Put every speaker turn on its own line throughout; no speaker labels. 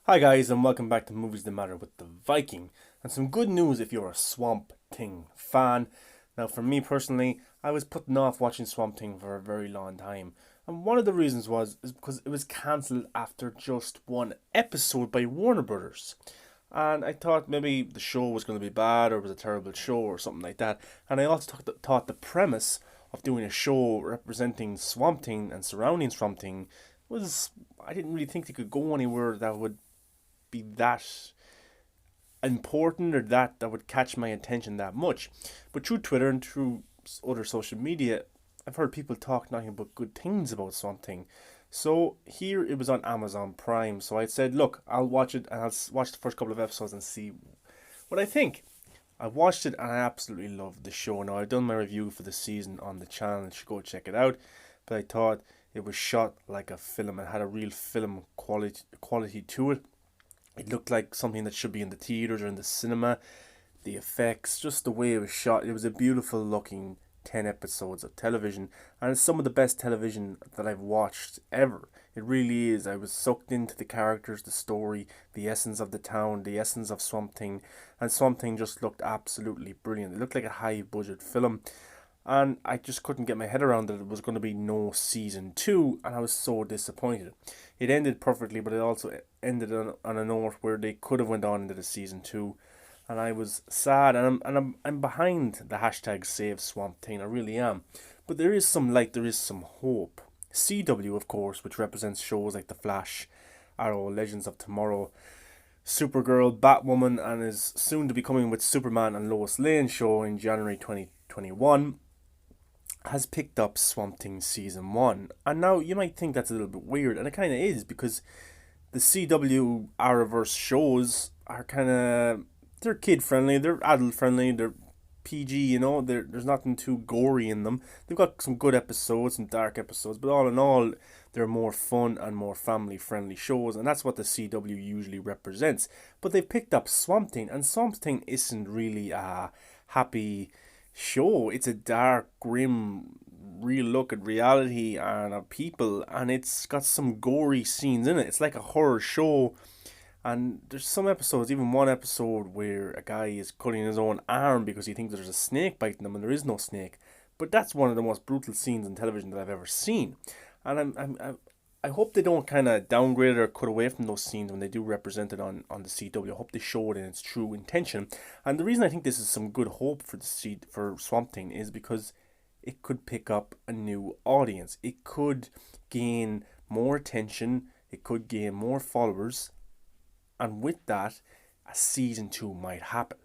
Hi guys, and welcome back to Movies That Matter with the Viking. And some good news if you're a Swamp Thing fan. Now for me personally, I was putting off watching Swamp Thing for a very long time. And one of the reasons is because it was cancelled after just one episode by Warner Brothers. And I thought maybe the show was going to be bad or it was a terrible show or something like that. And I also thought the premise of doing a show representing Swamp Thing and surrounding Swamp Thing was, I didn't really think they could go anywhere that would be that important or that would catch my attention that much. But through Twitter and through other social media, I've heard people talk nothing but good things about something. So here it was on Amazon Prime. So I said, look, I'll watch it and I'll watch the first couple of episodes and see what I think. I watched it and I absolutely loved the show. Now I've done my review for the season on the channel. You should go check it out. But I thought it was shot like a film. It had a real film quality to it. It looked like something that should be in the theaters or in the cinema. The effects, just the way it was shot. It was a beautiful looking 10 episodes of television. And it's some of the best television that I've watched ever. It really is. I was sucked into the characters, the story, the essence of the town, the essence of Swamp Thing. And Swamp Thing just looked absolutely brilliant. It looked like a high budget film. And I just couldn't get my head around that it was going to be no season 2, and I was so disappointed. It ended perfectly, but it also ended on a note where they could have went on into the season 2, and I was sad, and I'm behind the hashtag Save Swamp Thing. I really am. But there is some light, there is some hope. CW, of course, which represents shows like The Flash, Arrow, Legends of Tomorrow, Supergirl, Batwoman, and is soon to be coming with Superman and Lois Lane show in January 2021, has picked up Swamp Thing season 1. And now you might think that's a little bit weird, and it kind of is, because the CW Arrowverse shows are kind of, they're kid friendly, they're adult friendly, they're PG, there's nothing too gory in them. They've got some good episodes, some dark episodes, but all in all, they're more fun and more family friendly shows, and that's what the CW usually represents. But they've picked up Swamp Thing, and Swamp Thing isn't really a happy show. It's a dark, grim, real look at reality and at people, and it's got some gory scenes in it. It's like a horror show, and there's some episodes, even one episode where a guy is cutting his own arm because he thinks there's a snake biting him, and there is no snake. But that's one of the most brutal scenes in television that I've ever seen, and I hope they don't kind of downgrade it or cut away from those scenes when they do represent it on the CW. I hope they show it in its true intention. And the reason I think this is some good hope for for Swamp Thing is because it could pick up a new audience. It could gain more attention. It could gain more followers. And with that, a season 2 might happen.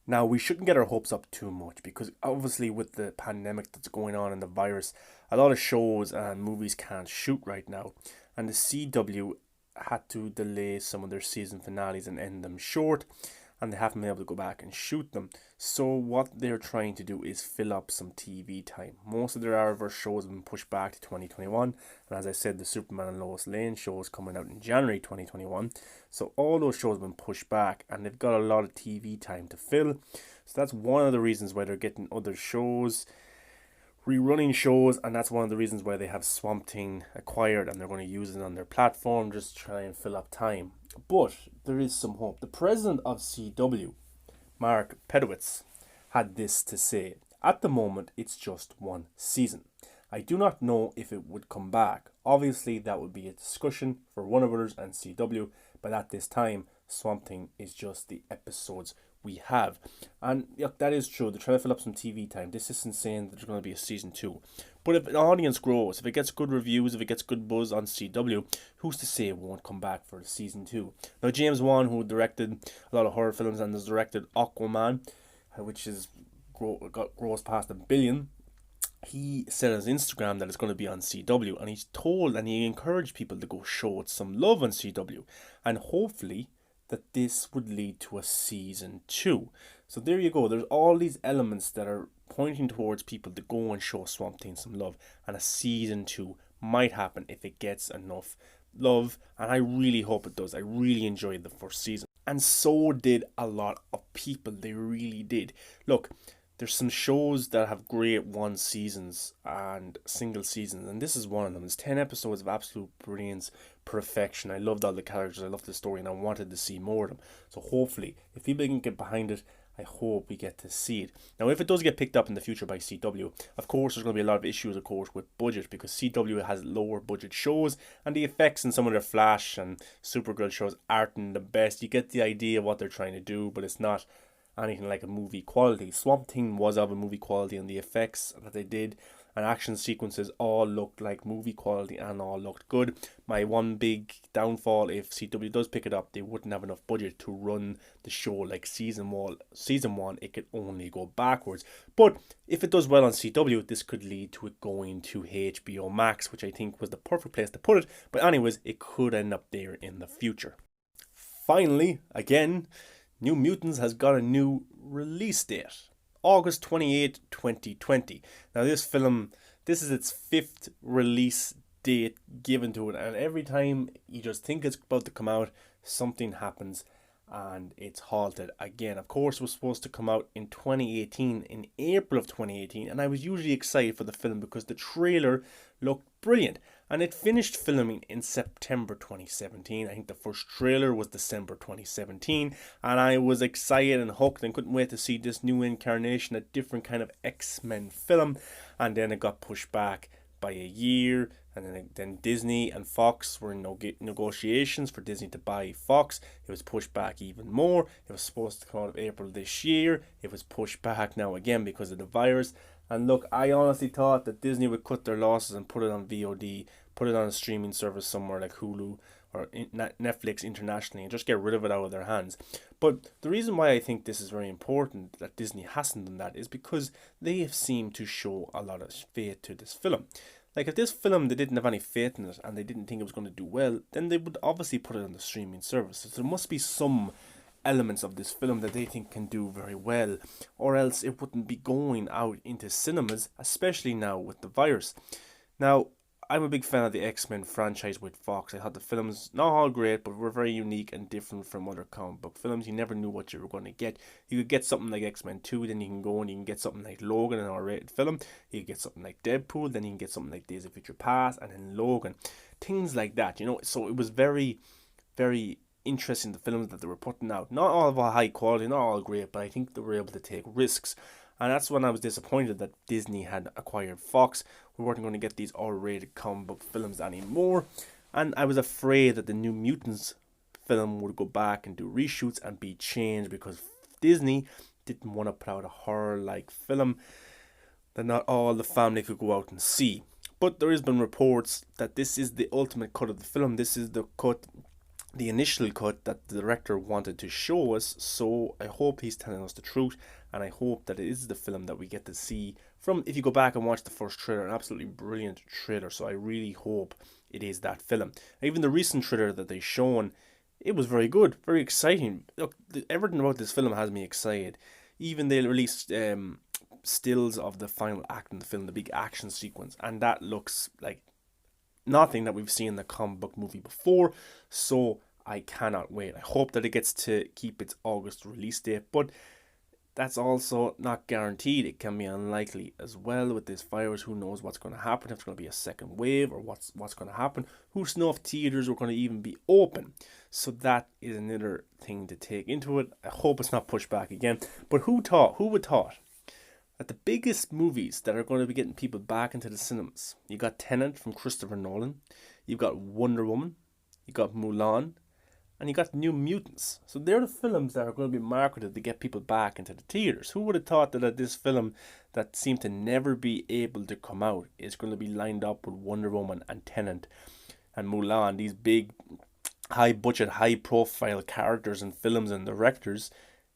Now, we shouldn't get our hopes up too much because obviously with the pandemic that's going on and the virus, a lot of shows and movies can't shoot right now. And the CW had to delay some of their season finales and end them short, and they haven't been able to go back and shoot them. So what they're trying to do is fill up some TV time. Most of their Arrowverse shows have been pushed back to 2021, and as I said, the Superman and Lois Lane show is coming out in January 2021. So all those shows have been pushed back, and they've got a lot of TV time to fill. So that's one of the reasons why they're getting other shows, rerunning shows, and that's one of the reasons why they have Swamp Thing acquired and they're going to use it on their platform just to try and fill up time. But there is some hope. The president of CW, Mark Pedowitz, had this to say: at the moment, it's just one season. I do not know if it would come back. Obviously, that would be a discussion for Warner Brothers and CW, but at this time, Swamp Thing is just the episodes we have. And that is true. They're trying to fill up some TV time. This isn't saying that there's going to be a season 2. But if an audience grows, if it gets good reviews, if it gets good buzz on CW, who's to say it won't come back for season 2? Now, James Wan, who directed a lot of horror films and has directed Aquaman, which is grows past $1 billion, he said on his Instagram that it's going to be on CW, and he encouraged people to go show it some love on CW, and hopefully that this would lead to a season 2. So there you go. There's all these elements that are pointing towards people to go and show Swamp Thing some love, and a season 2 might happen if it gets enough love, and I really hope it does. I really enjoyed the first season, and so did a lot of people. They really did. Look, there's some shows that have great one seasons and single seasons, and this is one of them. It's 10 episodes of absolute brilliance, perfection. I loved all the characters, I loved the story, and I wanted to see more of them. So hopefully, if people can get behind it, I hope we get to see it. Now, if it does get picked up in the future by CW, of course, there's going to be a lot of issues, of course, with budget, because CW has lower budget shows, and the effects in some of their Flash and Supergirl shows aren't the best. You get the idea of what they're trying to do, but it's not anything like a movie quality. Swamp Thing was of a movie quality, and the effects that they did and action sequences all looked like movie quality and all looked good. My one big downfall, if CW does pick it up, they wouldn't have enough budget to run the show like season one. It could only go backwards. But if it does well on CW, this could lead to it going to HBO Max, which I think was the perfect place to put it. But anyways, it could end up there in the future. Finally, again, New Mutants has got a new release date. August 28, 2020. Now this film, this is its 5th release date given to it, and every time you just think it's about to come out, something happens and it's halted again. Of course, it was supposed to come out in 2018, in April of 2018, and I was usually excited for the film because the trailer looked brilliant. And it finished filming in September 2017. I think the first trailer was December 2017. And I was excited and hooked and couldn't wait to see this new incarnation, a different kind of X-Men film. And then it got pushed back by a year. And then Disney and Fox were in negotiations for Disney to buy Fox. It was pushed back even more. It was supposed to come out of April this year. It was pushed back now again because of the virus. And look, I honestly thought that Disney would cut their losses and put it on VOD, put it on a streaming service somewhere like Hulu or Netflix internationally, and just get rid of it out of their hands. But the reason why I think this is very important that Disney hasn't done that is because they have seemed to show a lot of faith to this film. Like, if this film, they didn't have any faith in it and they didn't think it was going to do well, then they would obviously put it on the streaming services. There must be some elements of this film that they think can do very well, or else it wouldn't be going out into cinemas, especially now with the virus. Now, I'm a big fan of the X-Men franchise with Fox. I thought the films, not all great, but were very unique and different from other comic book films. You never knew what you were going to get. You could get something like X-Men 2, then you can go and you can get something like Logan, an R-rated film. You could get something like Deadpool, then you can get something like Days of Future Past, and then Logan. Things like that, you know. So it was very, very interesting, the films that they were putting out. Not all of a high quality, not all great, but I think they were able to take risks. And that's when I was disappointed that Disney had acquired Fox. We weren't going to get these R-rated comic book films anymore. And I was afraid that the New Mutants film would go back and do reshoots and be changed because Disney didn't want to put out a horror-like film that not all the family could go out and see. But there has been reports that this is the ultimate cut of the film. This is the cut, the initial cut that the director wanted to show us. So I hope he's telling us the truth, and I hope that it is the film that we get to see from, if you go back and watch the first trailer, an absolutely brilliant trailer. So I really hope it is that film. Even the recent trailer that they shown, it was very good, very exciting. Look, everything about this film has me excited. Even they released stills of the final act in the film, the big action sequence, and that looks like nothing that we've seen in the comic book movie before. So I cannot wait. I hope that it gets to keep its August release date, but that's also not guaranteed. It can be unlikely as well with this virus. Who knows what's going to happen, if it's going to be a second wave or what's going to happen. Who's know if theaters are going to even be open. So that is another thing to take into it. I hope it's not pushed back again. But who would thought that the biggest movies that are going to be getting people back into the cinemas, you got Tenet from Christopher Nolan, you've got Wonder Woman, you got Mulan, and you got New Mutants. So they're the films that are going to be marketed to get people back into the theaters. Who would have thought that this film that seemed to never be able to come out is going to be lined up with Wonder Woman and Tenet and Mulan, these big, high budget, high profile characters and films and directors,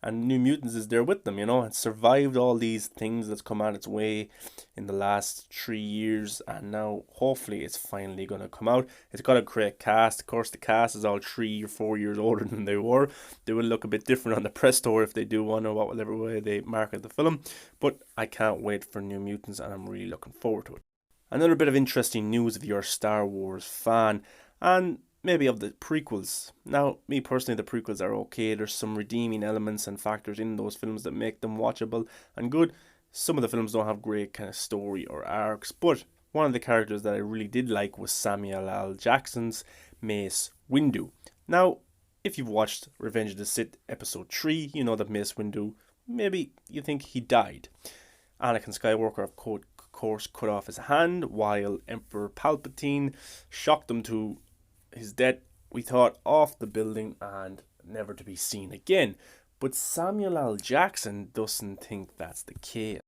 and New Mutants is there with them, you know. It's survived all these things that's come on its way in the last 3 years, and now hopefully it's finally going to come out. It's got a great cast. Of course, the cast is all 3 or 4 years older than they were. They will look a bit different on the press tour if they do one or whatever way they market the film. But I can't wait for New Mutants, and I'm really looking forward to it. Another bit of interesting news if you're a Star Wars fan, and maybe of the prequels. Now, me personally, the prequels are okay. There's some redeeming elements and factors in those films that make them watchable and good. Some of the films don't have great kind of story or arcs, but one of the characters that I really did like was Samuel L. Jackson's Mace Windu. Now, if you've watched Revenge of the Sith Episode 3, you know that Mace Windu, maybe you think he died. Anakin Skywalker, of course, cut off his hand, while Emperor Palpatine shocked him to his death, we thought, off the building and never to be seen again. But Samuel L. Jackson doesn't think that's the case.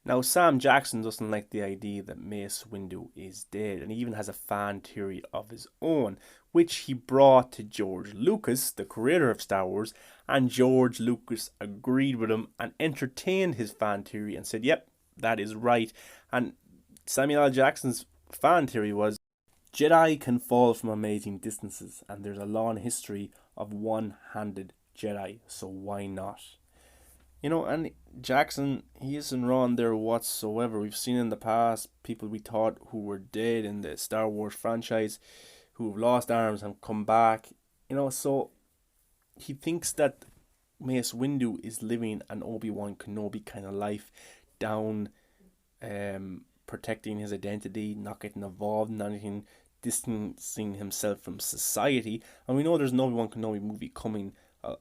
Now, Sam Jackson doesn't like the idea that Mace Windu is dead, and he even has a fan theory of his own, which he brought to George Lucas, the creator of Star Wars, and George Lucas agreed with him and entertained his fan theory and said, yep, that is right. And Samuel L. Jackson's fan theory was, Jedi can fall from amazing distances, and there's a long history of one-handed Jedi, so why not? You know, and Jackson, he isn't wrong there whatsoever. We've seen in the past people we thought who were dead in the Star Wars franchise who've lost arms and come back. You know, so he thinks that Mace Windu is living an Obi-Wan Kenobi kind of life down, protecting his identity, not getting involved in anything, distancing himself from society. And we know there's an Obi-Wan Kenobi movie coming,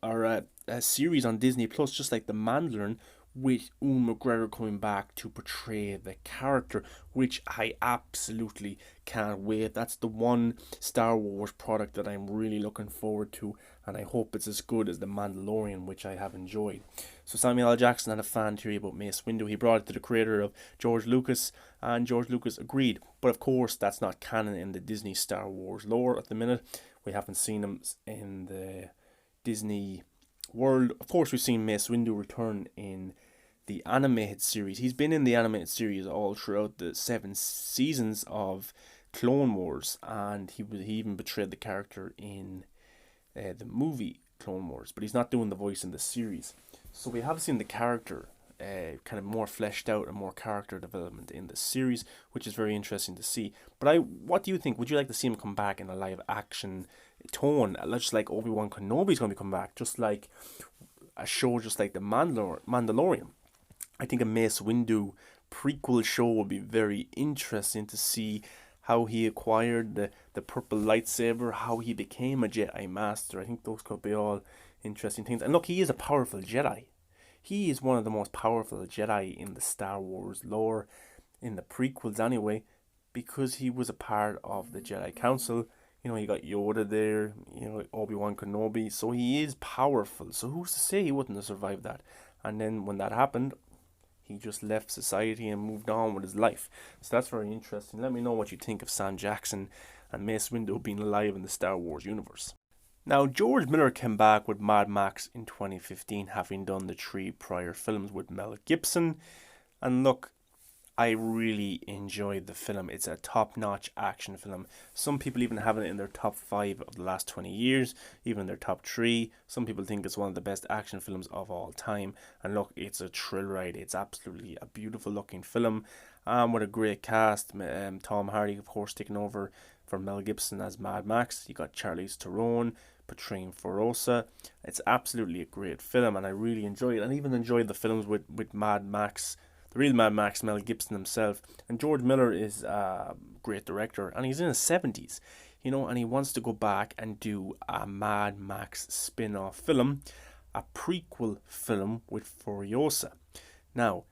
or a series on Disney Plus, just like The Mandalorian, with Ewan McGregor coming back to portray the character, which I absolutely can't wait. That's the one Star Wars product that I'm really looking forward to, and I hope it's as good as The Mandalorian, which I have enjoyed. So Samuel L. Jackson had a fan theory about Mace Windu. He brought it to the creator of George Lucas, and George Lucas agreed. But of course, that's not canon in the Disney Star Wars lore at the minute. We haven't seen him in the Disney world. Of course, we've seen Mace Windu return in the animated series. He's been in the animated series all throughout the 7 seasons of Clone Wars, and he even betrayed the character in the movie Clone Wars, but he's not doing the voice in the series. So we have seen the character kind of more fleshed out and more character development in the series, which is very interesting to see. But what do you think? Would you like to see him come back in a live action tone, just like Obi-Wan Kenobi's going to come back, just like a show just like The Mandalorian? I think a Mace Windu prequel show would be very interesting to see how he acquired the purple lightsaber, how he became a Jedi Master. I think those could be all interesting things. And look, he is a powerful Jedi. He is one of the most powerful Jedi in the Star Wars lore, in the prequels anyway, because he was a part of the Jedi Council. You know, you got Yoda there, you know, Obi-Wan Kenobi, so he is powerful. So who's to say he wouldn't have survived that? And then when that happened, he just left society and moved on with his life. So that's very interesting. Let me know what you think of Sam Jackson and Mace Windu being alive in the Star Wars universe. Now, George Miller came back with Mad Max in 2015, having done the 3 prior films with Mel Gibson. And look, I really enjoyed the film. It's a top-notch action film. Some people even have it in their top 5 of the last 20 years, even their top 3. Some people think it's one of the best action films of all time. And look, it's a thrill ride. It's absolutely a beautiful-looking film, with a great cast. Tom Hardy, of course, taking over for Mel Gibson as Mad Max. You got Charlize Theron portraying Furiosa. It's absolutely a great film, and I really enjoyed it. And even enjoyed the films with Mad Max, the real Mad Max, Mel Gibson himself. And George Miller is a great director, and he's in his 70s, you know, and he wants to go back and do a Mad Max spin-off film, a prequel film with Furiosa. Now,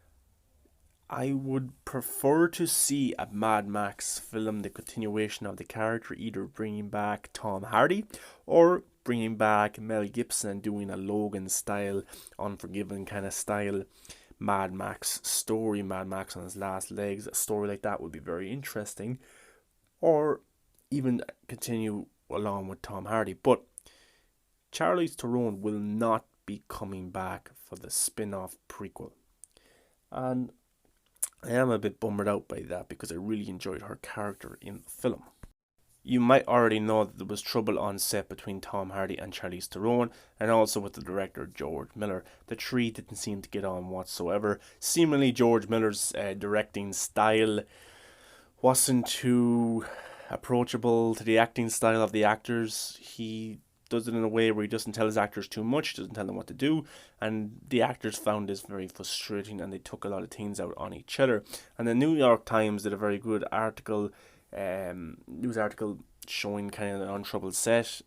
I would prefer to see a Mad Max film, the continuation of the character, either bringing back Tom Hardy or bringing back Mel Gibson and doing a Logan-style, Unforgiven kind of style Mad Max story, Mad Max on his last legs. A story like that would be very interesting. Or even continue along with Tom Hardy. But Charlize Theron will not be coming back for the spin-off prequel. And I am a bit bummed out by that because I really enjoyed her character in the film. You might already know that there was trouble on set between Tom Hardy and Charlize Theron, and also with the director George Miller. The 3 didn't seem to get on whatsoever. Seemingly George Miller's directing style wasn't too approachable to the acting style of the actors. He does it in a way where he doesn't tell his actors too much, doesn't tell them what to do, and the actors found this very frustrating, and they took a lot of things out on each other. And the New York Times did a very good article, news article, showing kind of an untroubled set.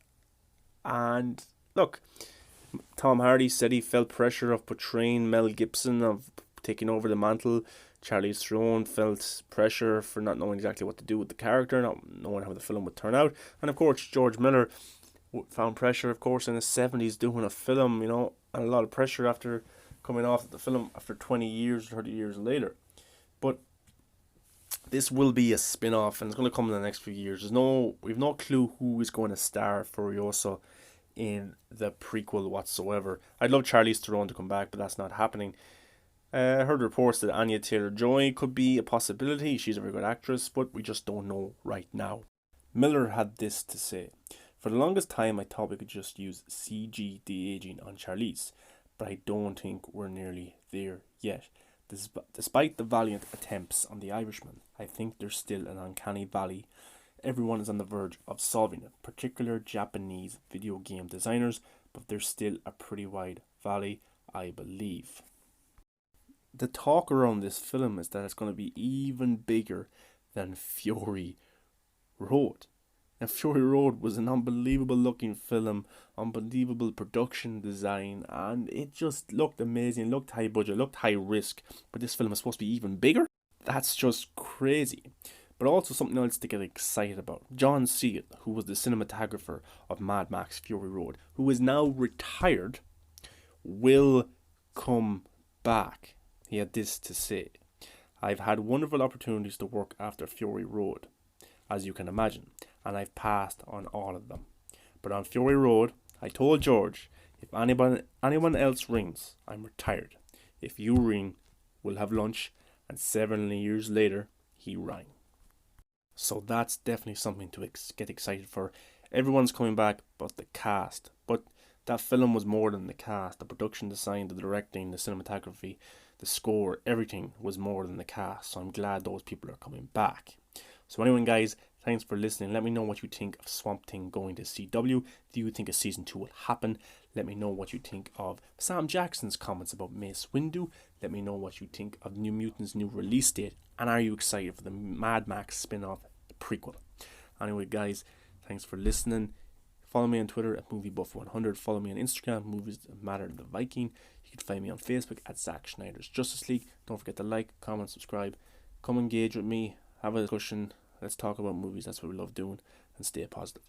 And look, Tom Hardy said he felt pressure of portraying Mel Gibson, of taking over the mantle. Charlize Theron felt pressure for not knowing exactly what to do with the character, not knowing how the film would turn out. And of course, George Miller found pressure, of course, in the 70s doing a film, and a lot of pressure after coming off the film after 20 years, 30 years later. But this will be a spin-off, and it's going to come in the next few years. We've no clue who is going to star Furiosa in the prequel whatsoever. I'd love Charlize Theron to come back, but that's not happening. I heard reports that Anya Taylor-Joy could be a possibility. She's a very good actress, but we just don't know right now. Miller had this to say: "For the longest time, I thought we could just use CG de-aging on Charlize, but I don't think we're nearly there yet. Despite the valiant attempts on The Irishman, I think there's still an uncanny valley. Everyone is on the verge of solving it, particular Japanese video game designers, but there's still a pretty wide valley, I believe." The talk around this film is that it's going to be even bigger than Fury Road. Now, Fury Road was an unbelievable looking film, unbelievable production design, and it just looked amazing, looked high budget, looked high risk. But this film is supposed to be even bigger? That's just crazy. But also something else to get excited about. John Seale, who was the cinematographer of Mad Max Fury Road, who is now retired, will come back. He had this to say: "I've had wonderful opportunities to work after Fury Road, as you can imagine, and I've passed on all of them. But on Fury Road, I told George, if anyone else rings, I'm retired. If you ring, we'll have lunch." And 7 years later, he rang. So that's definitely something to get excited for. Everyone's coming back but the cast. But that film was more than the cast. The production design, the directing, the cinematography, the score, everything was more than the cast. So I'm glad those people are coming back. So anyway, guys, thanks for listening. Let me know what you think of Swamp Thing going to CW. Do you think a season 2 will happen? Let me know what you think of Sam Jackson's comments about Mace Windu. Let me know what you think of New Mutants' new release date. And are you excited for the Mad Max spin-off prequel? Anyway, guys, thanks for listening. Follow me on Twitter at MovieBuff100. Follow me on Instagram, Movies That Matter, The Viking. You can find me on Facebook at Zack Schneider's Justice League. Don't forget to like, comment, subscribe. Come engage with me. Have a discussion. Let's talk about movies. That's what we love doing. And stay positive.